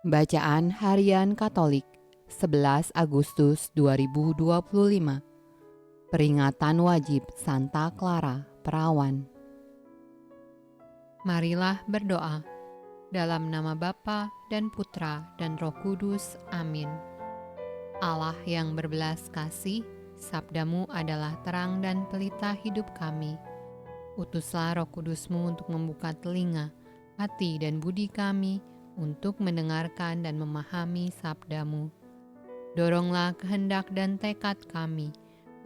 Bacaan Harian Katolik 11 Agustus 2025. Peringatan wajib Santa Clara Perawan. Marilah berdoa. Dalam nama Bapa dan Putra dan Roh Kudus. Amin. Allah yang berbelas kasih, sabdamu adalah terang dan pelita hidup kami. Utuslah Roh Kudusmu untuk membuka telinga, hati dan budi kami, untuk mendengarkan dan memahami sabdamu. Doronglah kehendak dan tekad kami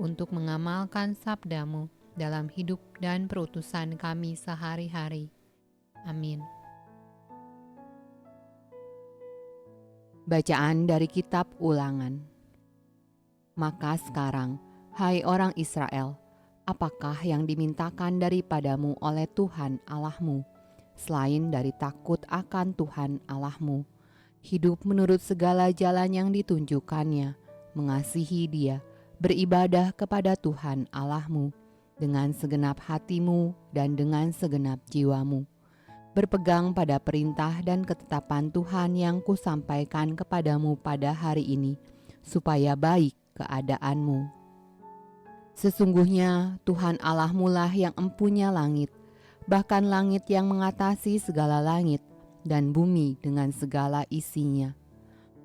untuk mengamalkan sabdamu dalam hidup dan perutusan kami sehari-hari. Amin. Bacaan dari Kitab Ulangan. Maka sekarang, hai orang Israel, apakah yang dimintakan daripadamu oleh Tuhan Allahmu, selain dari takut akan Tuhan Allahmu, hidup menurut segala jalan yang ditunjukkannya, mengasihi Dia, beribadah kepada Tuhan Allahmu dengan segenap hatimu dan dengan segenap jiwamu, berpegang pada perintah dan ketetapan Tuhan yang kusampaikan kepadamu pada hari ini, supaya baik keadaanmu. Sesungguhnya Tuhan Allahmu lah yang empunya langit, bahkan langit yang mengatasi segala langit, dan bumi dengan segala isinya.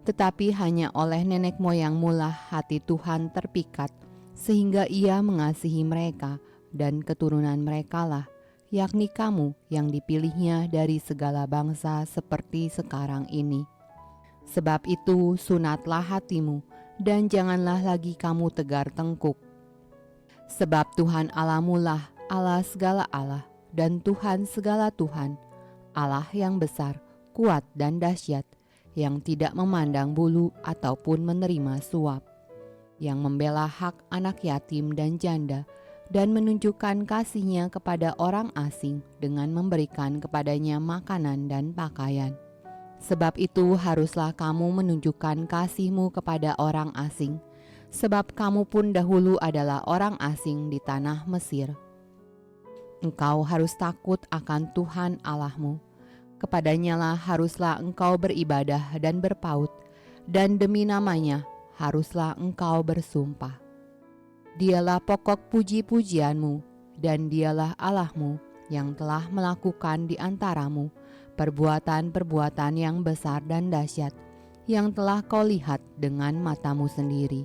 Tetapi hanya oleh nenek moyangmu lah hati Tuhan terpikat, sehingga Ia mengasihi mereka, dan keturunan mereka lah, yakni kamu yang dipilihnya dari segala bangsa seperti sekarang ini. Sebab itu sunatlah hatimu, dan janganlah lagi kamu tegar tengkuk. Sebab Tuhan Allahmu lah Allah segala Allah, dan Tuhan segala Tuhan, Allah yang besar, kuat dan dahsyat, yang tidak memandang bulu ataupun menerima suap, yang membela hak anak yatim dan janda, dan menunjukkan kasih-Nya kepada orang asing dengan memberikan kepadanya makanan dan pakaian. Sebab itu haruslah kamu menunjukkan kasih-Mu kepada orang asing, sebab kamu pun dahulu adalah orang asing di tanah Mesir. Engkau harus takut akan Tuhan Allahmu. Kepadanya-lah haruslah engkau beribadah dan berpaut, dan demi namanya haruslah engkau bersumpah. Dialah pokok puji-pujianmu, dan Dialah Allahmu yang telah melakukan di antaramu perbuatan-perbuatan yang besar dan dahsyat, yang telah kau lihat dengan matamu sendiri.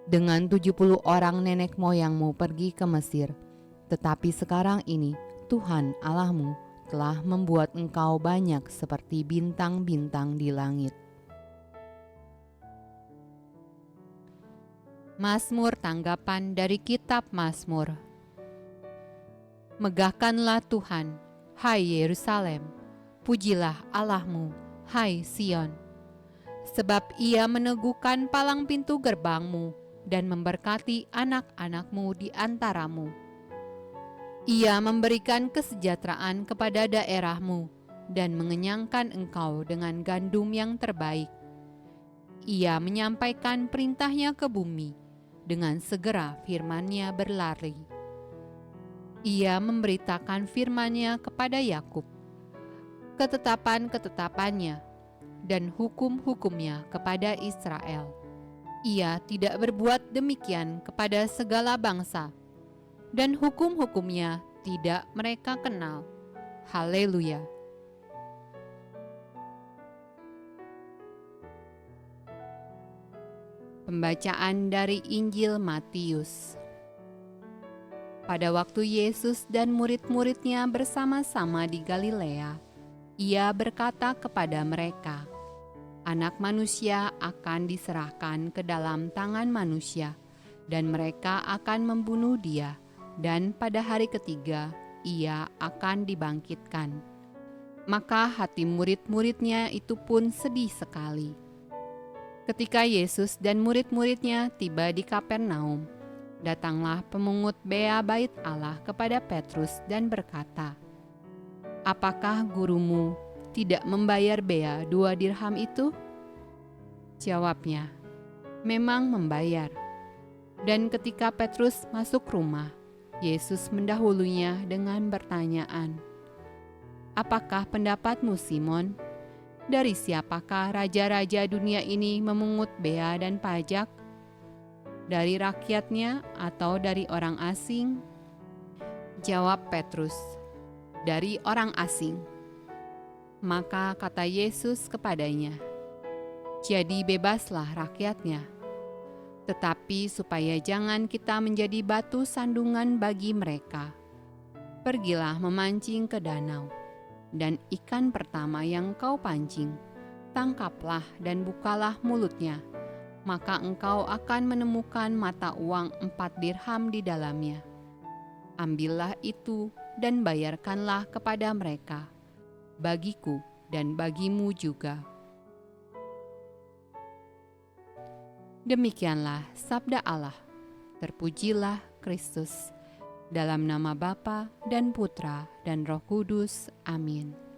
Dengan 70 orang nenek moyangmu pergi ke Mesir, tetapi sekarang ini Tuhan Allahmu telah membuat engkau banyak seperti bintang-bintang di langit. Mazmur tanggapan dari Kitab Mazmur. Megahkanlah Tuhan, hai Yerusalem, pujilah Allahmu, hai Sion. Sebab Ia meneguhkan palang pintu gerbangmu dan memberkati anak-anakmu di antaramu. Ia memberikan kesejahteraan kepada daerahmu dan mengenyangkan engkau dengan gandum yang terbaik. Ia menyampaikan perintahnya ke bumi, dengan segera firman-Nya berlari. Ia memberitakan firman-Nya kepada Yakub, ketetapan-ketetapannya dan hukum-hukumnya kepada Israel. Ia tidak berbuat demikian kepada segala bangsa, dan hukum-hukumnya tidak mereka kenal. Haleluya. Pembacaan dari Injil Matius. Pada waktu Yesus dan murid-muridnya bersama-sama di Galilea, Ia berkata kepada mereka, Anak manusia akan diserahkan ke dalam tangan manusia, dan mereka akan membunuh Dia, dan pada hari ketiga Ia akan dibangkitkan. Maka hati murid-muridnya itu pun sedih sekali. Ketika Yesus dan murid-muridnya tiba di Kapernaum, datanglah pemungut bea bait Allah kepada Petrus dan berkata, Apakah gurumu tidak membayar bea 2 dirham itu? Jawabnya, Memang membayar. Dan ketika Petrus masuk rumah, Yesus mendahulunya dengan pertanyaan, Apakah pendapatmu, Simon? Dari siapakah raja-raja dunia ini memungut bea dan pajak? Dari rakyatnya atau dari orang asing? Jawab Petrus, dari orang asing. Maka kata Yesus kepadanya, jadi bebaslah rakyatnya. Tetapi supaya jangan kita menjadi batu sandungan bagi mereka, pergilah memancing ke danau, dan ikan pertama yang kau pancing, tangkaplah dan bukalah mulutnya, maka engkau akan menemukan mata uang 4 dirham di dalamnya. Ambillah itu dan bayarkanlah kepada mereka, bagiku dan bagimu juga. Demikianlah sabda Allah. Terpujilah Kristus. Dalam nama Bapa dan Putra dan Roh Kudus. Amin.